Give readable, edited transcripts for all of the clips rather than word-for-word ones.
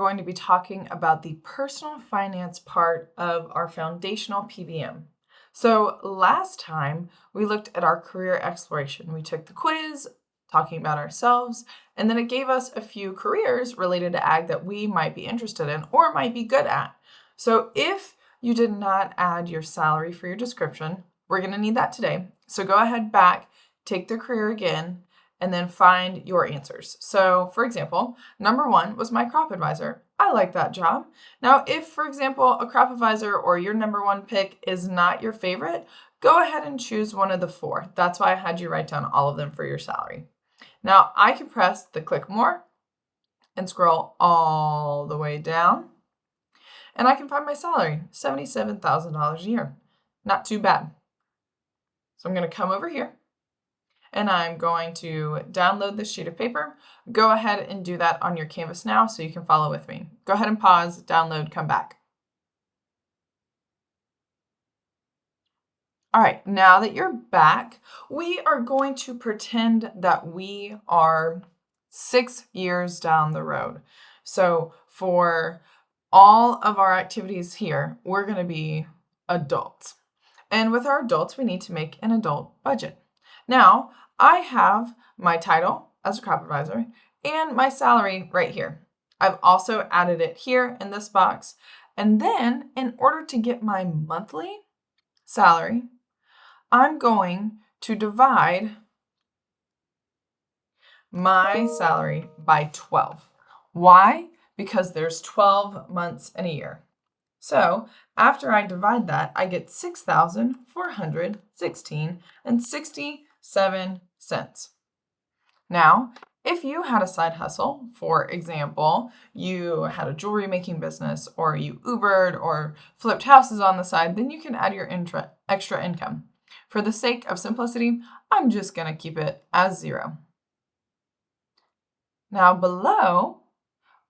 going to be talking about the personal finance part of our foundational PBM. So last time we looked at our career exploration. We took the quiz, talking about ourselves, and then it gave us a few careers related to ag that we might be interested in or might be good at. So if you did not add your salary for your description, we're going to need that today. So go ahead back, take the career again, and then find your answers. So for example, number 1 was my crop advisor. I like that job. Now, if, for example, a crop advisor or your number 1 pick is not your favorite, go ahead and choose one of the 4. That's why I had you write down all of them for your salary. Now, I can press the click more and scroll all the way down, and I can find my salary, $77,000 a year. Not too bad. So I'm going to come over here, and I'm going to download this sheet of paper. Go ahead and do that on your Canvas now so you can follow with me. Go ahead and pause, download, come back. All right, now that you're back, we are going to pretend that we are 6 years down the road. So for all of our activities here, we're going to be adults. And with our adults, we need to make an adult budget. Now, I have my title as a crop advisor and my salary right here. I've also added it here in this box. And then in order to get my monthly salary, I'm going to divide my salary by 12. Why? Because there's 12 months in a year. So after I divide that, I get $6,416.67. Now, if you had a side hustle, for example, you had a jewelry making business or you Ubered or flipped houses on the side, then you can add your extra income. For the sake of simplicity, I'm just going to keep it as 0. Now below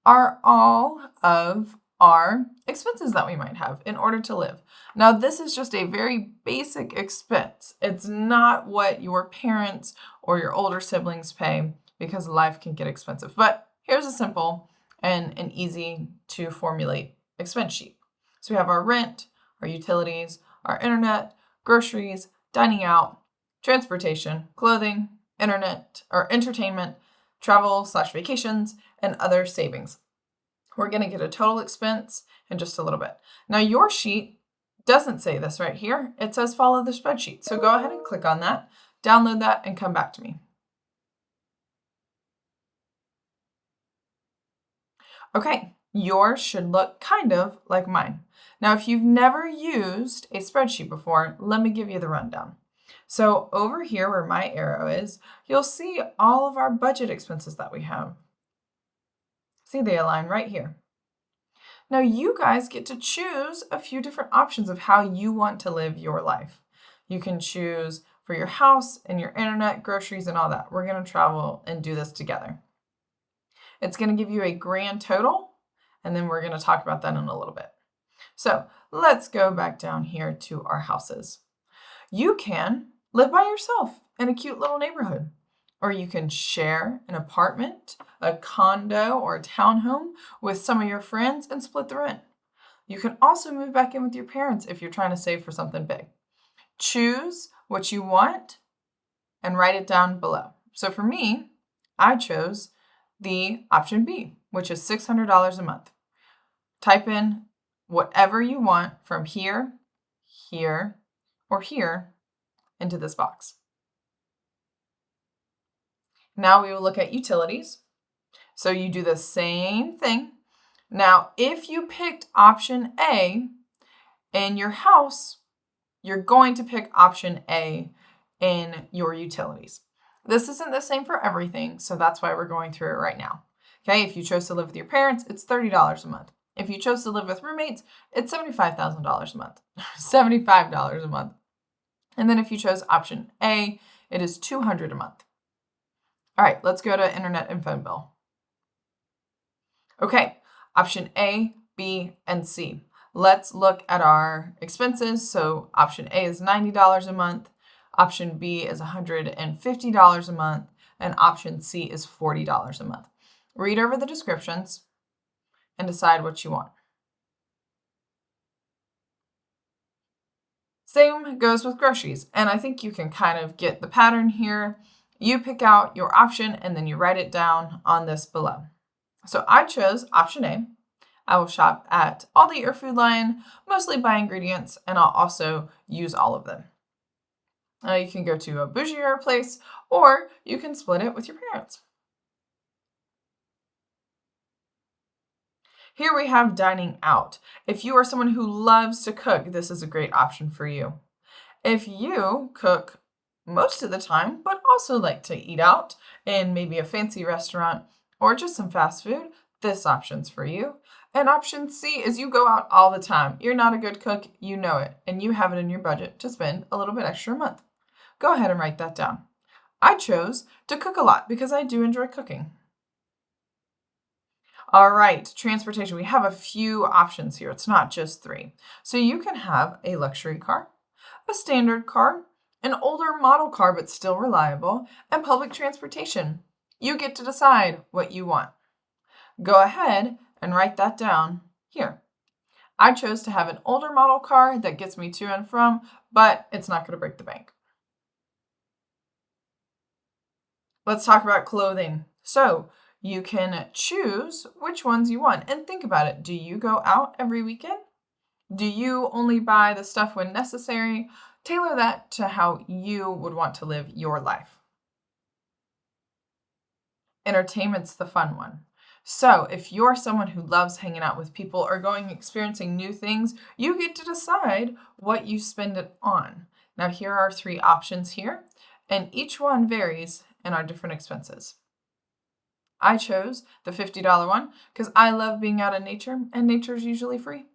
are all of our expenses that we might have in order to live. Now this is just a very basic expense. It's not what your parents or your older siblings pay because life can get expensive. But here's a simple and an easy to formulate expense sheet. So we have our rent, our utilities, our internet, groceries, dining out, transportation, clothing, internet or entertainment, travel/vacations, and other savings. We're going to get a total expense in just a little bit. Now your sheet doesn't say this right here. It says follow the spreadsheet. So go ahead and click on that, download that, and come back to me. Okay, yours should look kind of like mine. Now, if you've never used a spreadsheet before, let me give you the rundown. So over here where my arrow is, you'll see all of our budget expenses that we have. See, they align right here. Now you guys get to choose a few different options of how you want to live your life. You can choose for your house and your internet, groceries, and all that. We're going to travel and do this together. It's going to give you a grand total, and then we're going to talk about that in a little bit. So let's go back down here to our houses. You can live by yourself in a cute little neighborhood, or you can share an apartment, a condo, or a townhome with some of your friends and split the rent. You can also move back in with your parents if you're trying to save for something big. Choose what you want and write it down below. So for me, I chose the option B, which is $600 a month. Type in whatever you want from here, here, or here into this box. Now we will look at utilities. So you do the same thing. Now, if you picked option A in your house, you're going to pick option A in your utilities. This isn't the same for everything, so that's why we're going through it right now. Okay, if you chose to live with your parents, it's $30 a month. If you chose to live with roommates, it's $75,000 a month, $75 a month. And then if you chose option A, it is $200 a month. All right, let's go to internet and phone bill. Okay, option A, B, and C. Let's look at our expenses. So option A is $90 a month. Option B is $150 a month. And option C is $40 a month. Read over the descriptions and decide what you want. Same goes with groceries, and I think you can kind of get the pattern here. You pick out your option and then you write it down on this below. So I chose option A. I will shop at Aldi or Food Lion, mostly buy ingredients, and I'll also use all of them. You can go to a bougier place, or you can split it with your parents. Here we have dining out. If you are someone who loves to cook, this is a great option for you. If you cook most of the time, but also like to eat out in maybe a fancy restaurant or just some fast food, this option's for you. And option C is you go out all the time. You're not a good cook, you know it, and you have it in your budget to spend a little bit extra a month. Go ahead and write that down. I chose to cook a lot because I do enjoy cooking. All right, transportation. We have a few options here. It's not just 3. So you can have a luxury car, a standard car, an older model car but still reliable, and public transportation. You get to decide what you want. Go ahead and write that down here. I chose to have an older model car that gets me to and from, but it's not going to break the bank. Let's talk about clothing. So you can choose which ones you want and think about it. Do you go out every weekend? Do you only buy the stuff when necessary? Tailor that to how you would want to live your life. Entertainment's the fun one. So if you're someone who loves hanging out with people or experiencing new things, you get to decide what you spend it on. Now here are 3 options here, and each one varies in our different expenses. I chose the $50 one because I love being out in nature, and nature's usually free.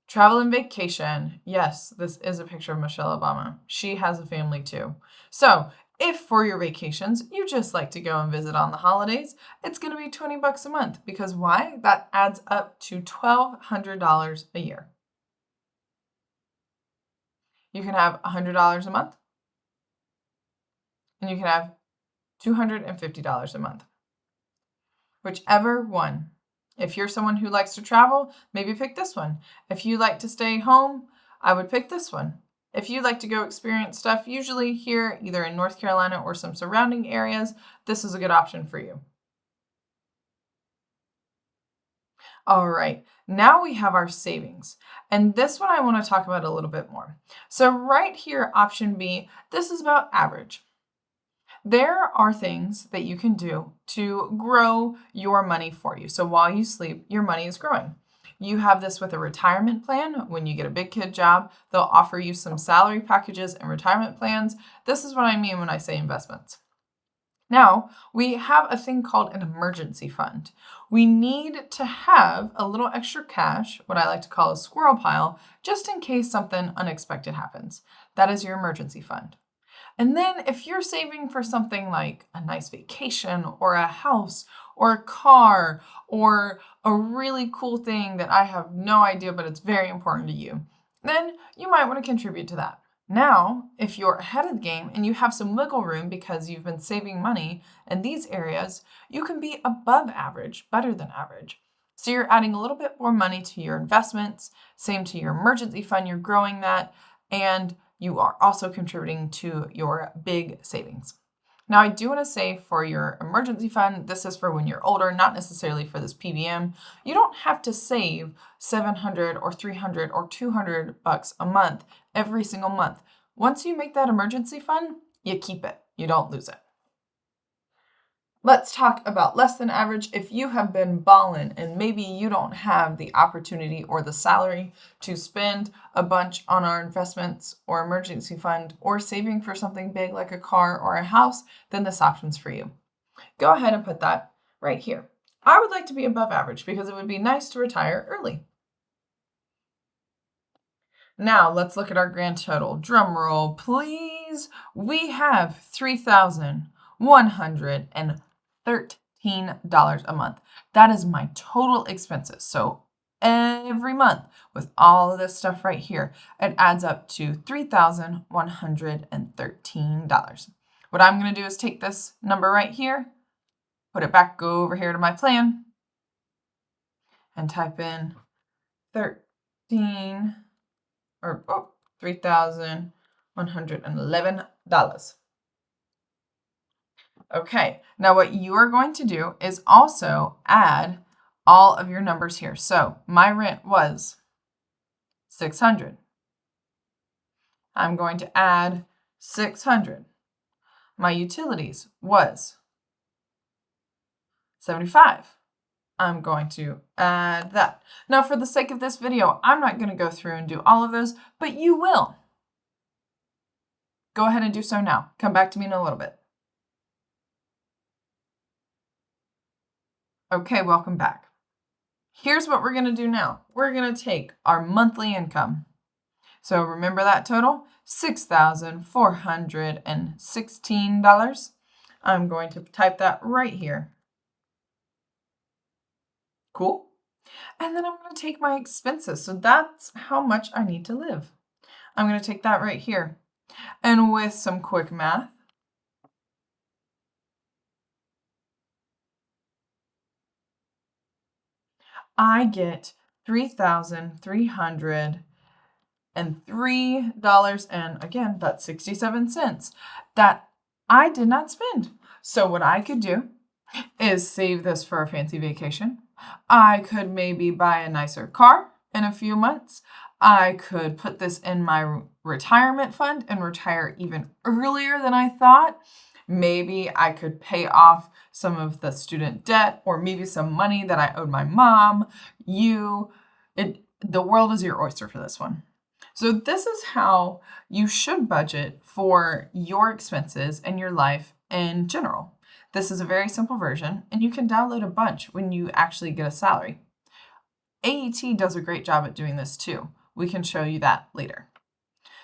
Travel and vacation. Yes, this is a picture of Michelle Obama. She has a family too. So if for your vacations, you just like to go and visit on the holidays, it's going to be $20 a month because why? That adds up to $1,200 a year. You can have $100 a month, and you can have $250 a month. Whichever one. If you're someone who likes to travel, maybe pick this one. If you like to stay home, I would pick this one. If you like to go experience stuff, usually here, either in North Carolina or some surrounding areas, this is a good option for you. All right, now we have our savings. And this one I want to talk about a little bit more. So right here, option B, this is about average. There are things that you can do to grow your money for you. So while you sleep, your money is growing. You have this with a retirement plan. When you get a big kid job, they'll offer you some salary packages and retirement plans. This is what I mean when I say investments. Now, we have a thing called an emergency fund. We need to have a little extra cash, what I like to call a squirrel pile, just in case something unexpected happens. That is your emergency fund. And then if you're saving for something like a nice vacation or a house or a car or a really cool thing that I have no idea, but it's very important to you, then you might want to contribute to that. Now, if you're ahead of the game and you have some wiggle room because you've been saving money in these areas, you can be above average, better than average. So you're adding a little bit more money to your investments, same to your emergency fund, you're growing that, and you are also contributing to your big savings. Now, I do want to say for your emergency fund, this is for when you're older, not necessarily for this PBM. You don't have to save $700 or $300 or $200 a month every single month. Once you make that emergency fund, you keep it. You don't lose it. Let's talk about less than average. If you have been balling and maybe you don't have the opportunity or the salary to spend a bunch on our investments or emergency fund or saving for something big like a car or a house, then this option's for you. Go ahead and put that right here. I would like to be above average because it would be nice to retire early. Now let's look at our grand total. Drum roll, please. We have $3,113 a month. That is my total expenses. So every month with all of this stuff right here, it adds up to $3,113. What I'm going to do is take this number right here put it back, go over here to my plan, and type in $3,111. Okay, now what you are going to do is also add all of your numbers here. So my rent was $600. I'm going to add $600. My utilities was $75. I'm going to add that. Now, for the sake of this video, I'm not going to go through and do all of those, but you will. Go ahead and do so now. Come back to me in a little bit. Okay, welcome back. Here's what we're going to do now. We're going to take our monthly income. So remember that total? $6,416. I'm going to type that right here. Cool. And then I'm going to take my expenses. So that's how much I need to live. I'm going to take that right here. And with some quick math, I get $3,303, and again, that's 67 cents that I did not spend. So what I could do is save this for a fancy vacation. I could maybe buy a nicer car in a few months. I could put this in my retirement fund and retire even earlier than I thought. Maybe I could pay off some of the student debt, or maybe some money that I owed my mom. The world is your oyster for this one. So this is how you should budget for your expenses and your life in general. This is a very simple version, and you can download a bunch when you actually get a salary. AET does a great job at doing this too. We can show you that later.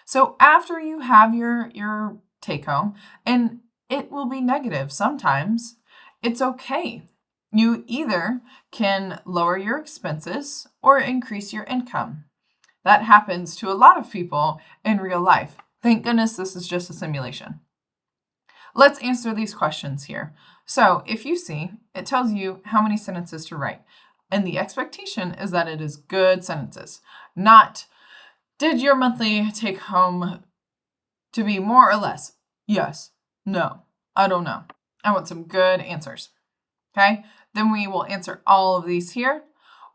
So after you have your take home, and it will be negative sometimes, it's okay. You either can lower your expenses or increase your income. That happens to a lot of people in real life. Thank goodness this is just a simulation. Let's answer these questions here. So if you see, it tells you how many sentences to write. And the expectation is that it is good sentences, not did your monthly take home to be more or less? Yes, no, I don't know. I want some good answers. Okay, then we will answer all of these here.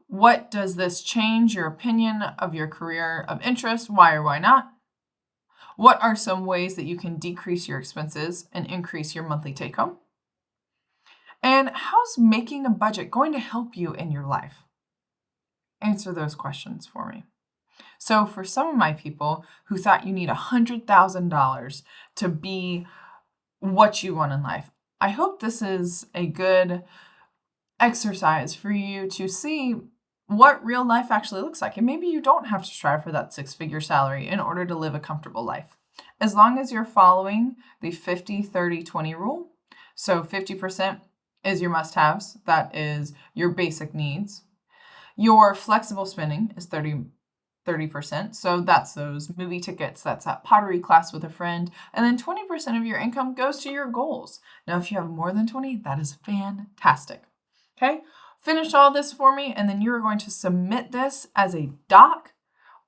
What does this change your opinion of your career of interest? Why or why not? What are some ways that you can decrease your expenses and increase your monthly take home? And how's making a budget going to help you in your life? Answer those questions for me. So for some of my people who thought you need $100,000 to be what you want in life, I hope this is a good exercise for you to see what real life actually looks like. And maybe you don't have to strive for that six-figure salary in order to live a comfortable life. As long as you're following the 50-30-20 rule, so 50% is your must-haves, that is your basic needs. Your flexible spending is 30%, so that's those movie tickets, that's that pottery class with a friend, and then 20% of your income goes to your goals. Now, if you have more than 20, that is fantastic. Okay, finish all this for me, and then you're going to submit this as a doc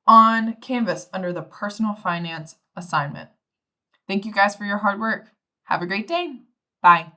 on Canvas under the personal finance assignment. Thank you guys for your hard work. Have a great day. Bye.